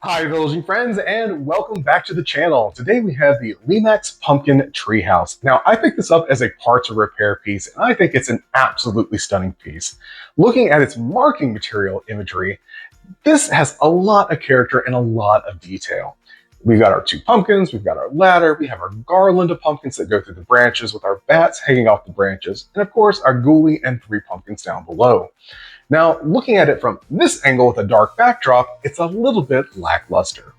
Hi, Villaging friends, and welcome back to the channel. Today we have the Lemax Pumpkin Treehouse. Now, I picked this up as a parts or repair piece, and I think it's an absolutely stunning piece. Looking at its marking material imagery, this has a lot of character and a lot of detail. We've got our two pumpkins, we've got our ladder, we have our garland of pumpkins that go through the branches with our bats hanging off the branches, and of course our ghoulie and three pumpkins down below. Now, looking at it from this angle with a dark backdrop, it's a little bit lackluster.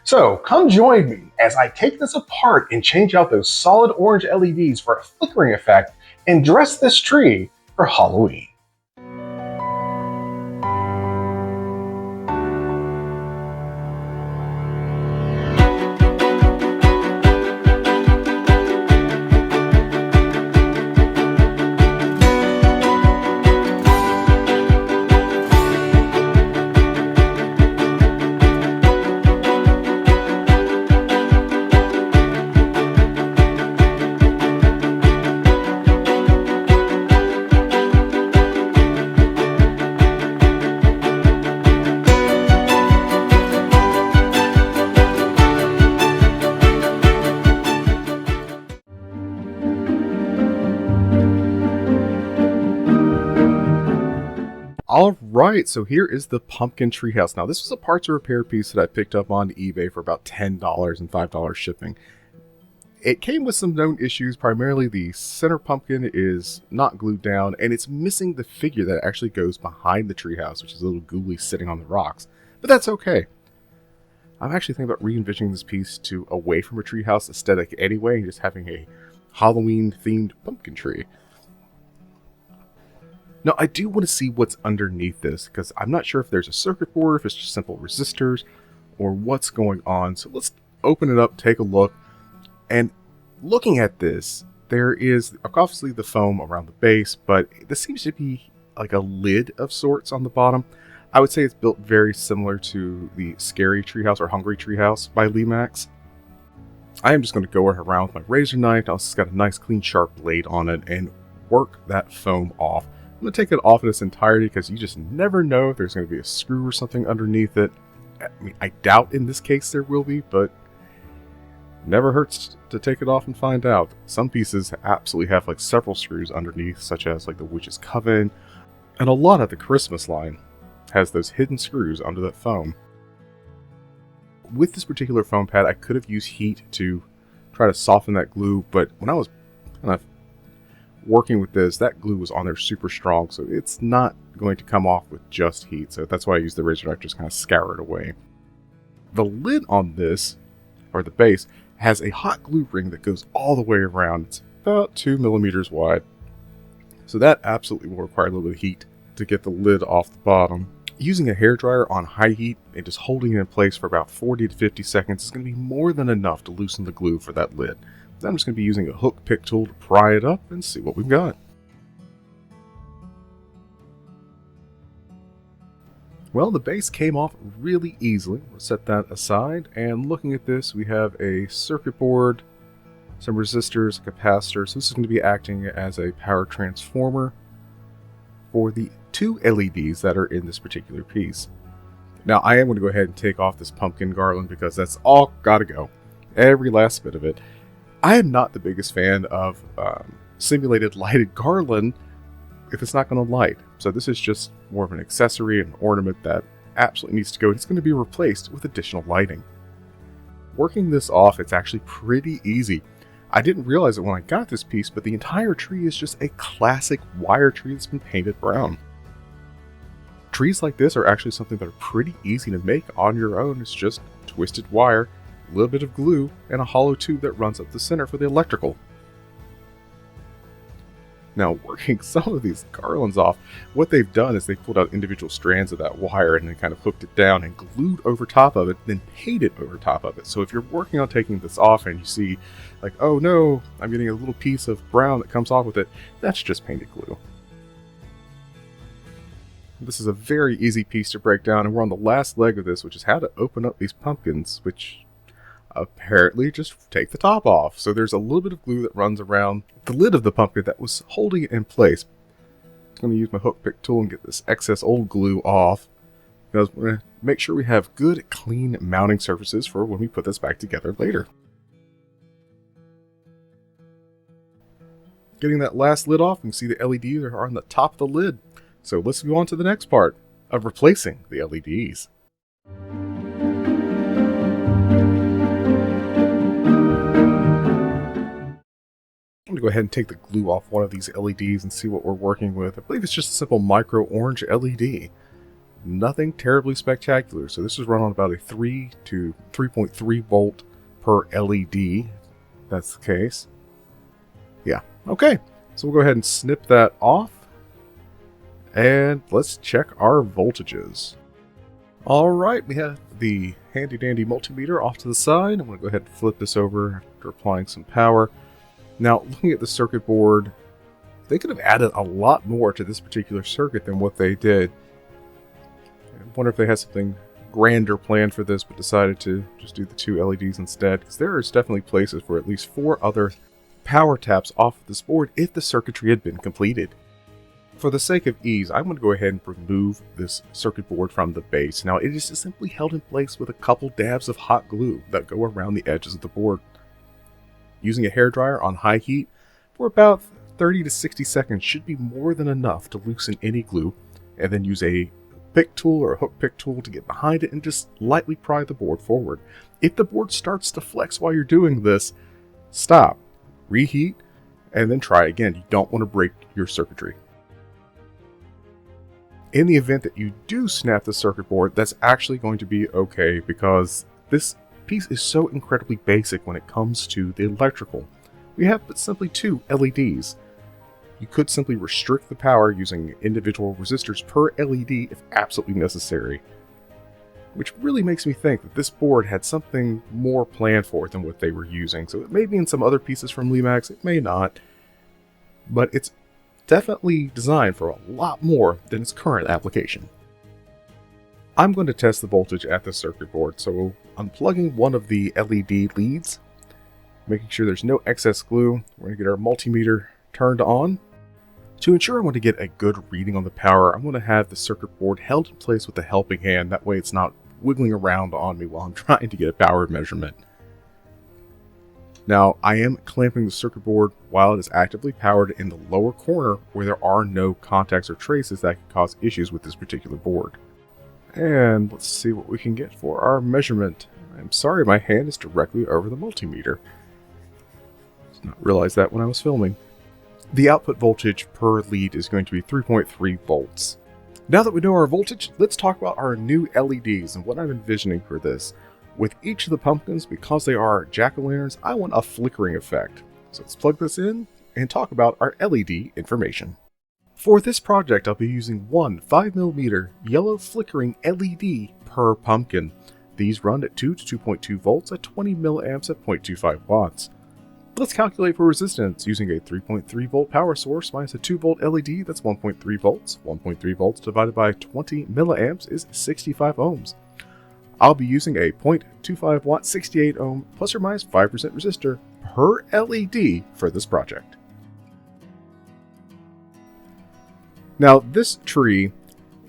So come join me as I take this apart and change out those solid orange LEDs for a flickering effect and dress this tree for Halloween. Alright, so here is the pumpkin treehouse. Now, this was a parts or repair piece that I picked up on eBay for about $10 and $5 shipping. It came with some known issues. Primarily, the center pumpkin is not glued down, and it's missing the figure that actually goes behind the treehouse, which is a little ghoulie sitting on the rocks. But that's okay. I'm actually thinking about re-envisioning this piece to away from a treehouse aesthetic anyway, and just having a Halloween-themed pumpkin tree. Now, I do want to see what's underneath this, because I'm not sure if there's a circuit board, if it's just simple resistors, or what's going on. So let's open it up, take a look, and looking at this, there is obviously the foam around the base, but this seems to be like a lid of sorts on the bottom. I would say it's built very similar to the Scary Treehouse or Hungry Treehouse by Lemax. I am just going to go around with my razor knife. Now, it's got a nice clean sharp blade on it, and work that foam off. I'm going to take it off in its entirety because you just never know if there's going to be a screw or something underneath it. I mean, I doubt in this case there will be, but never hurts to take it off and find out. Some pieces absolutely have like several screws underneath, such as like the Witch's Coven, and a lot of the Christmas line has those hidden screws under that foam. With this particular foam pad, I could have used heat to try to soften that glue, but when I was kind of working with this, that glue was on there super strong, so it's not going to come off with just heat. So that's why I use the razor knife to just kind of scour it away. The lid on this, or the base, has a hot glue ring that goes all the way around. It's about 2 millimeters wide. So that absolutely will require a little bit of heat to get the lid off the bottom. Using a hairdryer on high heat and just holding it in place for about 40 to 50 seconds is going to be more than enough to loosen the glue for that lid. Then I'm just going to be using a hook pick tool to pry it up and see what we've got. Well, the base came off really easily. We'll set that aside, and looking at this, we have a circuit board, some resistors, a capacitor. So this is going to be acting as a power transformer for the two LEDs that are in this particular piece. Now, I am going to go ahead and take off this pumpkin garland because that's all got to go. Every last bit of it. I am not the biggest fan of simulated lighted garland if it's not going to light. So this is just more of an accessory, an ornament that absolutely needs to go. It's going to be replaced with additional lighting. Working this off, it's actually pretty easy. I didn't realize it when I got this piece, but the entire tree is just a classic wire tree that's been painted brown. Trees like this are actually something that are pretty easy to make on your own. It's just twisted wire, a little bit of glue, and a hollow tube that runs up the center for the electrical. Now, working some of these garlands off, what they've done is they've pulled out individual strands of that wire and then kind of hooked it down and glued over top of it, then painted over top of it. So if you're working on taking this off and you see, like, oh no, I'm getting a little piece of brown that comes off with it, that's just painted glue. This is a very easy piece to break down, and we're on the last leg of this, which is how to open up these pumpkins, which apparently just take the top off. So there's a little bit of glue that runs around the lid of the pumpkin that was holding it in place. I'm going to use my hook pick tool and get this excess old glue off. because we're going to make sure we have good, clean mounting surfaces for when we put this back together later. Getting that last lid off, you can see the LEDs are on the top of the lid. So let's go on to the next part of replacing the LEDs. I'm going to go ahead and take the glue off one of these LEDs and see what we're working with. I believe it's just a simple micro orange LED. Nothing terribly spectacular. So this is run on about a 3 to 3.3 volt per LED. If that's the case. Yeah, okay. So we'll go ahead and snip that off. And let's check our voltages. Alright, we have the handy dandy multimeter off to the side. I'm going to go ahead and flip this over after applying some power. Now, looking at the circuit board, they could have added a lot more to this particular circuit than what they did. I wonder if they had something grander planned for this, but decided to just do the 2 LEDs instead, because there is definitely places for at least 4 other power taps off of this board if the circuitry had been completed. For the sake of ease, I'm going to go ahead and remove this circuit board from the base. Now, it is just simply held in place with a couple dabs of hot glue that go around the edges of the board. Using a hairdryer on high heat for about 30 to 60 seconds should be more than enough to loosen any glue, and then use a pick tool or a hook pick tool to get behind it and just lightly pry the board forward. If the board starts to flex while you're doing this, stop, reheat, and then try again. You don't want to break your circuitry. In the event that you do snap the circuit board, that's actually going to be okay, because this piece is so incredibly basic when it comes to the electrical. We have but simply 2 LEDs. You could simply restrict the power using individual resistors per LED if absolutely necessary. Which really makes me think that this board had something more planned for it than what they were using. So it may be in some other pieces from Lemax, it may not. But it's definitely designed for a lot more than its current application. I'm going to test the voltage at the circuit board, so unplugging one of the LED leads, making sure there's no excess glue. We're going to get our multimeter turned on. To ensure I want to get a good reading on the power, I'm going to have the circuit board held in place with a helping hand. That way it's not wiggling around on me while I'm trying to get a power measurement. Now, I am clamping the circuit board while it is actively powered in the lower corner where there are no contacts or traces that could cause issues with this particular board. And let's see what we can get for our measurement. I'm sorry, my hand is directly over the multimeter. Did not realize that when I was filming. The output voltage per lead is going to be 3.3 volts. Now that we know our voltage, let's talk about our new LEDs and what I'm envisioning for this. With each of the pumpkins, because they are jack-o'-lanterns, I want a flickering effect. So let's plug this in and talk about our LED information. For this project, I'll be using one 5mm yellow flickering LED per pumpkin. These run at 2 to 2.2 volts at 20 milliamps at 0.25 watts. Let's calculate for resistance using a 3.3 volt power source minus a 2 volt LED, that's 1.3 volts. 1.3 volts divided by 20 milliamps is 65 ohms. I'll be using a 0.25 watt 68 ohm plus or minus 5% resistor per LED for this project. Now, this tree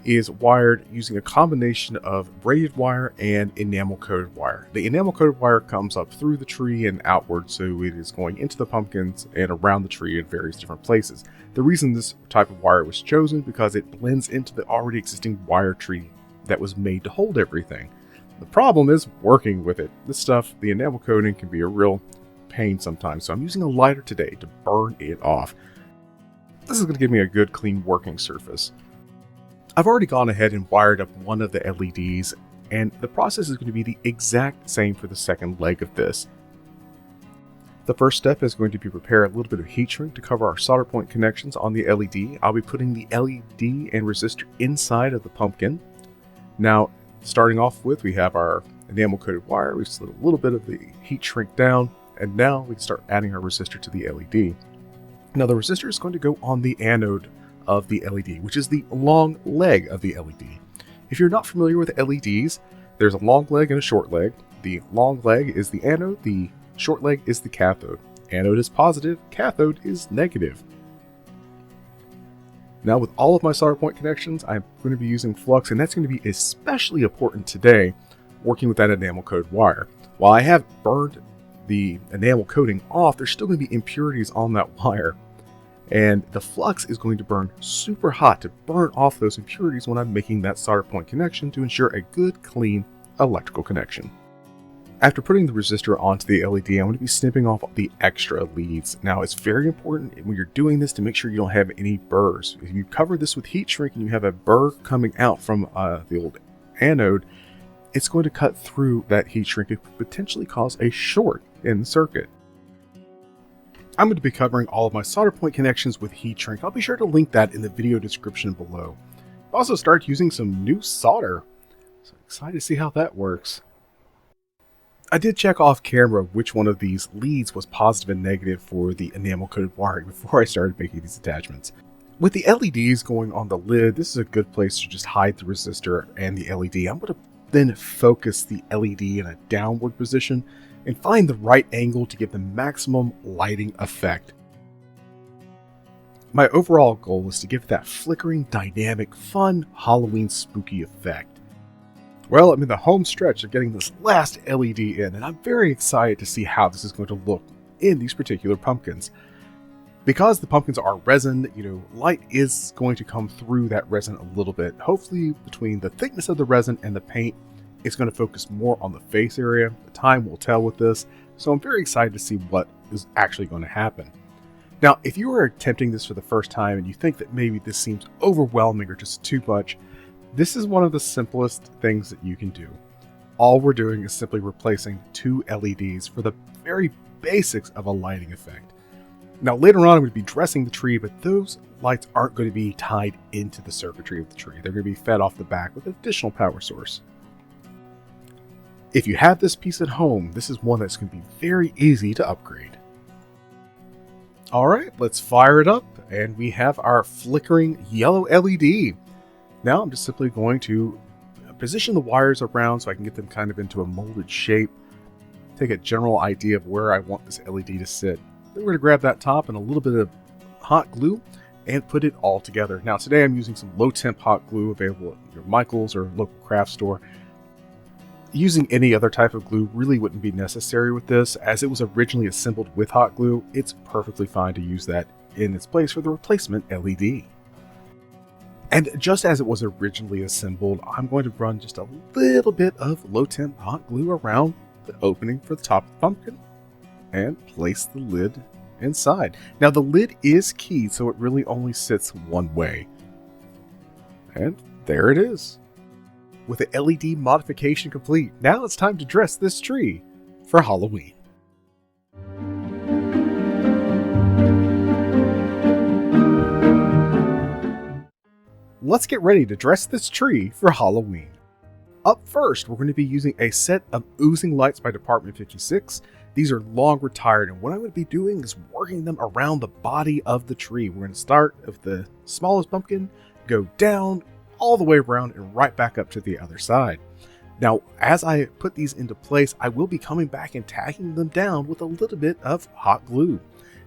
is wired using a combination of braided wire and enamel coated wire. The enamel coated wire comes up through the tree and outward, so it is going into the pumpkins and around the tree in various different places. The reason this type of wire was chosen because it blends into the already existing wire tree that was made to hold everything. The problem is working with it. This stuff, the enamel coating, can be a real pain sometimes, so I'm using a lighter today to burn it off. This is going to give me a good clean working surface. I've already gone ahead and wired up one of the LEDs, and the process is going to be the exact same for the second leg of this. The first step is going to be prepare a little bit of heat shrink to cover our solder point connections on the LED. I'll be putting the LED and resistor inside of the pumpkin. Now, starting off with, we have our enamel coated wire. We've slid a little bit of the heat shrink down, and now we can start adding our resistor to the LED. Now, the resistor is going to go on the anode of the LED, which is the long leg of the LED. If you're not familiar with LEDs, there's a long leg and a short leg. The long leg is the anode, the short leg is the cathode. Anode is positive, cathode is negative. Now with all of my solder point connections, I'm going to be using flux, and that's going to be especially important today working with that enamel coated wire. While I have burned the enamel coating off, there's still going to be impurities on that wire. And the flux is going to burn super hot to burn off those impurities when I'm making that solder point connection to ensure a good, clean electrical connection. After putting the resistor onto the LED, I'm going to be snipping off the extra leads. Now, it's very important when you're doing this to make sure you don't have any burrs. If you cover this with heat shrink and you have a burr coming out from the old anode, it's going to cut through that heat shrink and potentially cause a short in the circuit. I'm going to be covering all of my solder point connections with heat shrink. I'll be sure to link that in the video description below. I've also started using some new solder, so I'm excited to see how that works. I did check off camera which one of these leads was positive and negative for the enamel coated wiring before I started making these attachments. With the LEDs going on the lid, this is a good place to just hide the resistor and the LED. I'm going to then focus the LED in a downward position and find the right angle to give the maximum lighting effect. My overall goal is to give that flickering, dynamic, fun, Halloween spooky effect. Well, I'm in the home stretch of getting this last LED in, and I'm very excited to see how this is going to look in these particular pumpkins. Because the pumpkins are resin, light is going to come through that resin a little bit. Hopefully, between the thickness of the resin and the paint, it's going to focus more on the face area. The time will tell with this, so I'm very excited to see what is actually going to happen. Now, if you are attempting this for the first time and you think that maybe this seems overwhelming or just too much, this is one of the simplest things that you can do. All we're doing is simply replacing two LEDs for the very basics of a lighting effect. Now later on I'm going to be dressing the tree, but those lights aren't going to be tied into the circuitry of the tree. They're going to be fed off the back with an additional power source. If you have this piece at home, this is one that's going to be very easy to upgrade. Alright, let's fire it up, and we have our flickering yellow LED. Now I'm just simply going to position the wires around so I can get them kind of into a molded shape. Take a general idea of where I want this LED to sit. Then we're going to grab that top and a little bit of hot glue and put it all together. Now today I'm using some low temp hot glue available at your Michael's or local craft store. Using any other type of glue really wouldn't be necessary with this, as it was originally assembled with hot glue. It's perfectly fine to use that in its place for the replacement LED. And just as it was originally assembled, I'm going to run just a little bit of low temp hot glue around the opening for the top of the pumpkin and place the lid inside. Now the lid is keyed, so it really only sits one way. And there it is. With the LED modification complete, now it's time to dress this tree for Halloween. Let's get ready to dress this tree for Halloween. Up first, we're going to be using a set of Oozing lights by Department 56. These are long retired, and what I'm going to be doing is working them around the body of the tree. We're going to start with the smallest pumpkin, go down, all the way around, and right back up to the other side. Now, as I put these into place, I will be coming back and tagging them down with a little bit of hot glue.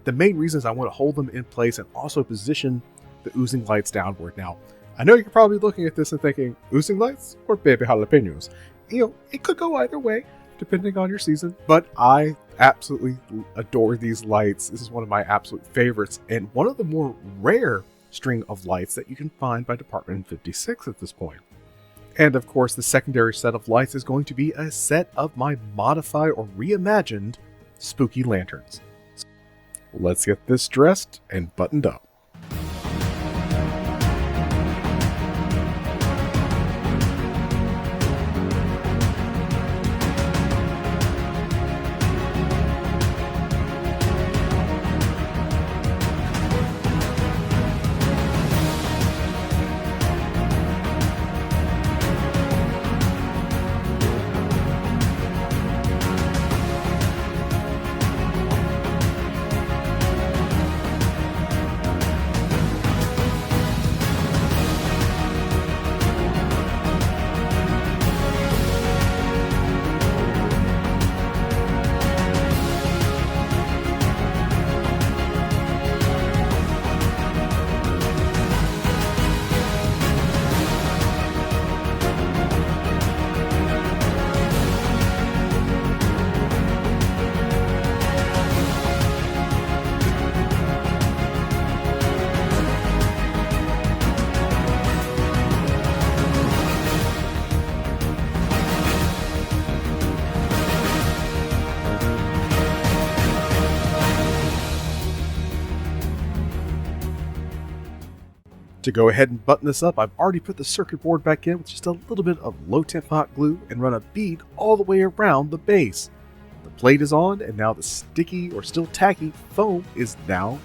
The main reason is I want to hold them in place and also position the Oozing lights downward. Now, I know you're probably looking at this and thinking, Oozing lights or baby jalapenos? It could go either way, depending on your season, but I absolutely adore these lights. This is one of my absolute favorites, and one of the more rare string of lights that you can find by Department 56 at this point. And of course, the secondary set of lights is going to be a set of my modified or reimagined spooky lanterns. Let's get this dressed and buttoned up. To go ahead and button this up, I've already put the circuit board back in with just a little bit of low temp hot glue and run a bead all the way around the base. The plate is on, and now the sticky or still tacky foam is now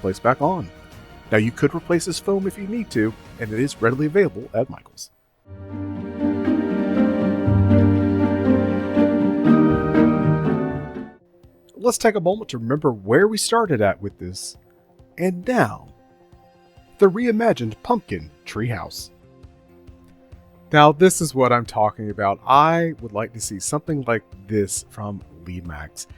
placed back on. Now you could replace this foam if you need to, and it is readily available at Michael's. Let's take a moment to remember where we started at with this, and now the reimagined pumpkin treehouse. Now this is what I'm talking about. I would like to see something like this from Lemax.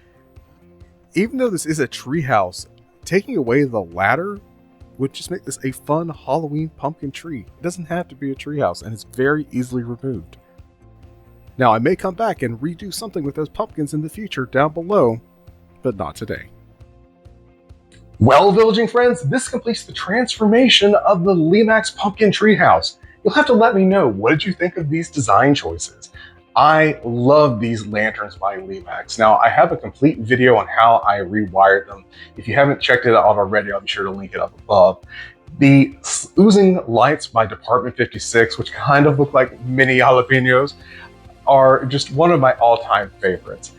Even though this is a treehouse, taking away the ladder would just make this a fun Halloween pumpkin tree. It doesn't have to be a treehouse, and it's very easily removed. Now I may come back and redo something with those pumpkins in the future down below, but not today. Well, villaging friends, this completes the transformation of the Lemax pumpkin treehouse. You'll have to let me know, what did you think of these design choices? I love these lanterns by Lemax. Now, I have a complete video on how I rewired them. If you haven't checked it out already, I'll be sure to link it up above. The Oozing lights by Department 56, which kind of look like mini jalapenos, are just one of my all-time favorites.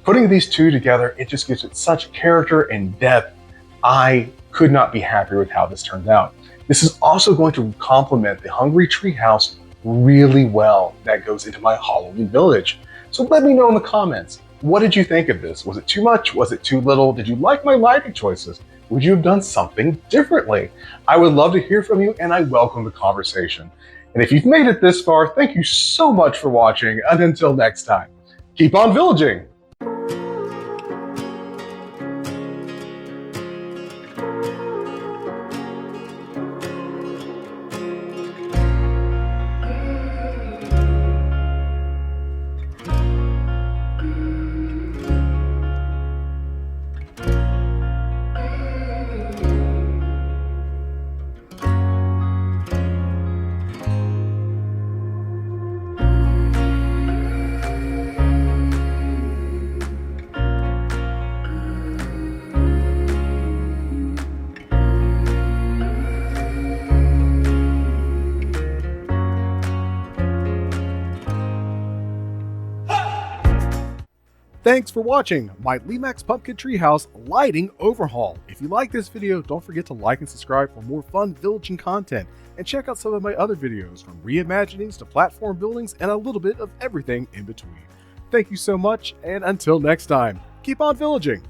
Putting these two together, it just gives it such character and depth. I could not be happier with how this turned out. This is also going to complement the Hungry Treehouse really well that goes into my Halloween village. So let me know in the comments, what did you think of this? Was it too much? Was it too little? Did you like my lighting choices? Would you have done something differently? I would love to hear from you, and I welcome the conversation. And if you've made it this far, thank you so much for watching, and until next time, keep on villaging! Thanks for watching my Lemax Pumpkin Treehouse lighting overhaul. If you like this video, don't forget to like and subscribe for more fun villaging content, and check out some of my other videos, from reimaginings to platform buildings and a little bit of everything in between. Thank you so much, and until next time, keep on villaging!